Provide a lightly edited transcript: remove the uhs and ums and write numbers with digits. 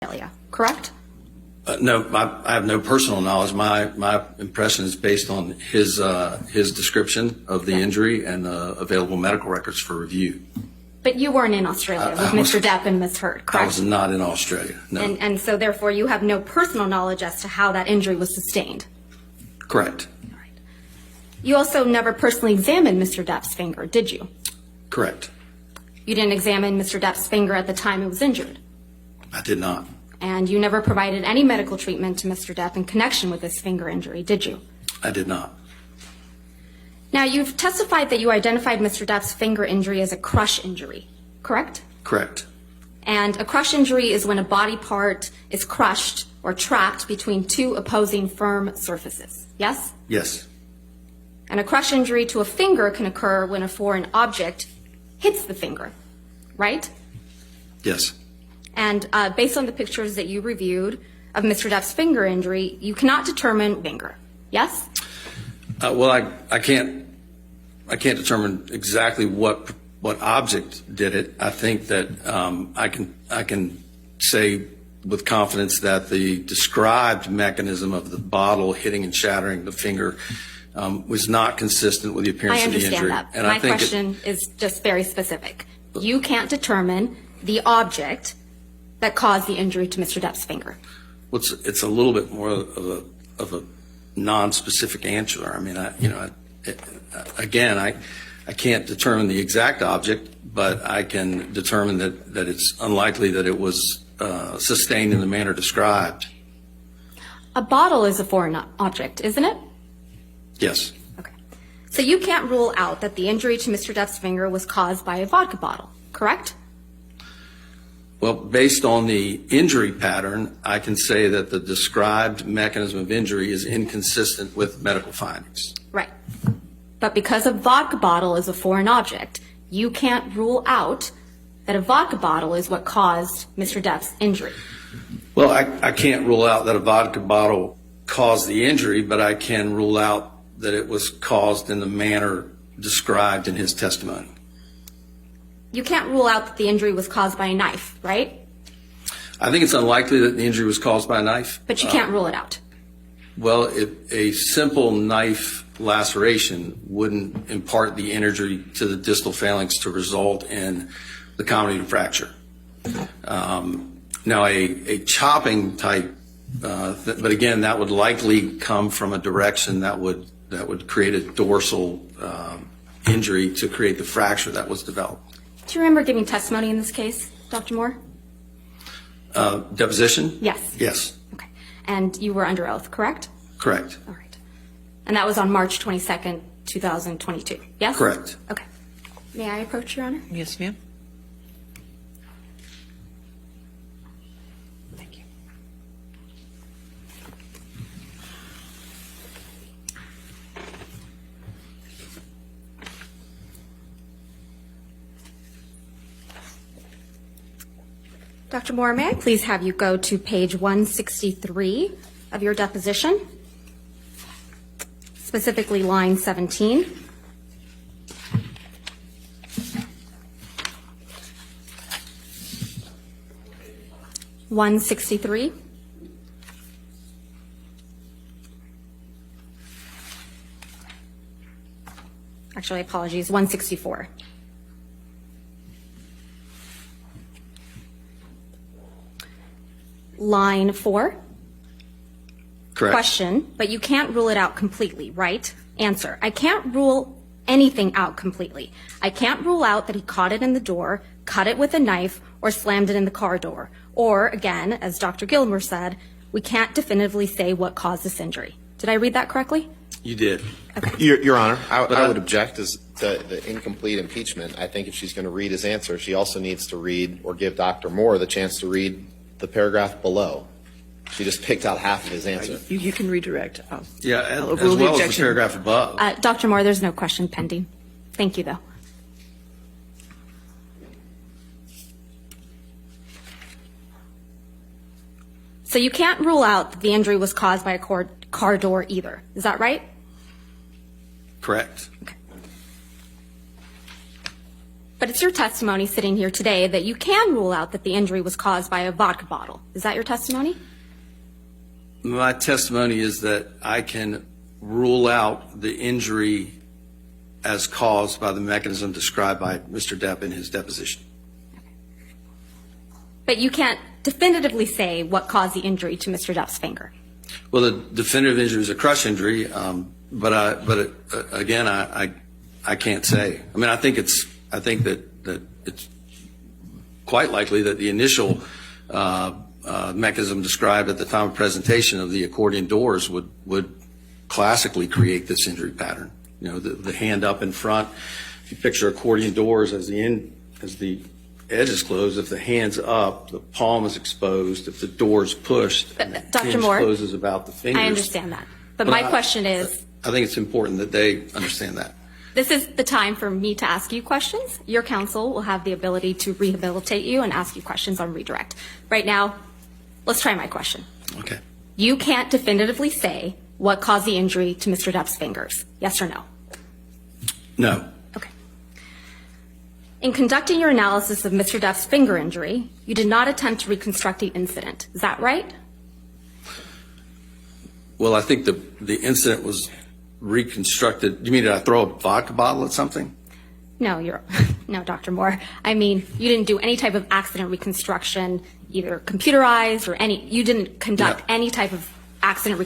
Australia, correct? No, I have no personal knowledge. My impression is based on his description of the injury and available medical records for review. But you weren't in Australia with Mr. Depp and Ms. Hurd, correct? I was not in Australia, no. And so therefore you have no personal knowledge as to how that injury was sustained? Correct. All right. You also never personally examined Mr. Depp's finger, did you? Correct. You didn't examine Mr. Depp's finger at the time it was injured? I did not. And you never provided any medical treatment to Mr. Depp in connection with this finger injury, did you? I did not. Now, you've testified that you identified Mr. Depp's finger injury as a crush injury, correct? Correct. And a crush injury is when a body part is crushed or trapped between two opposing firm surfaces, yes? Yes. And a crush injury to a finger can occur when a foreign object hits the finger, right? Yes. And based on the pictures that you reviewed of Mr. Depp's finger injury, you cannot determine finger, yes? Well, I can't determine exactly what object did it. I think that I can say with confidence that the described mechanism of the bottle hitting and shattering the finger was not consistent with the appearance of the injury. I understand that. And My question is just very specific. You can't determine the object that caused the injury to Mr. Depp's finger. Well, it's a little bit more of a non-specific answer. I mean, I can't determine the exact object, but I can determine that it's unlikely that it was sustained in the manner described. A bottle is a foreign object, isn't it? Yes. Okay. So you can't rule out that the injury to Mr. Depp's finger was caused by a vodka bottle, correct? Well, based on the injury pattern, I can say that the described mechanism of injury is inconsistent with medical findings. Right. But because a vodka bottle is a foreign object, you can't rule out that a vodka bottle is what caused Mr. Depp's injury. Well, I can't rule out that a vodka bottle caused the injury, but I can rule out that it was caused in the manner described in his testimony. You can't rule out that the injury was caused by a knife, right? I think it's unlikely that the injury was caused by a knife. But you can't rule it out. Well, a simple knife laceration wouldn't impart the injury to the distal phalanx to result in the comedy fracture. Now, a chopping type, but again, that would likely come from a direction that would create a dorsal injury to create the fracture that was developed. Do you remember giving testimony in this case, Dr. Moore? Deposition? Yes. Yes. Okay. And you were under oath, correct? Correct. All right. And that was on March 22nd, 2022, yes? Correct. Okay. May I approach, Your Honor? Yes, ma'am. Thank you. Dr. Moore, may I please have you go to page 163 of your deposition, specifically line 17. (163). Actually, apologies, 164. Line 4. Correct. Question, but you can't rule it out completely, right? Answer, I can't rule anything out completely. I can't rule out that he caught it in the door, cut it with a knife, or slammed it in the car door. Or, again, as Dr. Gilmer said, we can't definitively say what caused this injury. Did I read that correctly? You did. Okay. Your Honor, I would object as to the incomplete impeachment. I think if she's going to read his answer, she also needs to read or give Dr. Moore the chance to read the paragraph below. She just picked out half of his answer. You can redirect. Yeah, I'll as rule the well as the objection. paragraph above. Dr. Moore, there's no question pending. Thank you, though. So you can't rule out that the injury was caused by a car door either. Is that right? Correct. Okay. But it's your testimony sitting here today that you can rule out that the injury was caused by a vodka bottle. Is that your testimony? My testimony is that I can rule out the injury as caused by the mechanism described by Mr. Depp in his deposition. But you can't definitively say what caused the injury to Mr. Depp's finger. Well, the definitive injury is a crush injury, but again, I can't say. I mean, I think that it's quite likely that the initial mechanism described at the time of presentation of the accordion doors would classically create this injury pattern. You know, the hand up in front. If you picture accordion doors as the edge is closed, if the hand's up, the palm is exposed. If the door is pushed, and the Dr. hinge Moore, closes about the fingers. I understand that. But my question is, I think it's important that they understand that. this is the time for me to ask you questions. Your counsel will have the ability to rehabilitate you and ask you questions on redirect. Right now, let's try my question. Okay. You can't definitively say what caused the injury to Mr. Depp's fingers. Yes or no? No. Okay. In conducting your analysis of Mr. Depp's finger injury, you did not attempt to reconstruct the incident. Is that right? Well, I think the incident was reconstructed. You mean did I throw a vodka bottle at something? No, no, Dr. Moore. I mean, you didn't do any type of accident reconstruction, either computerized or you didn't conduct No. any type of accident reconstruction.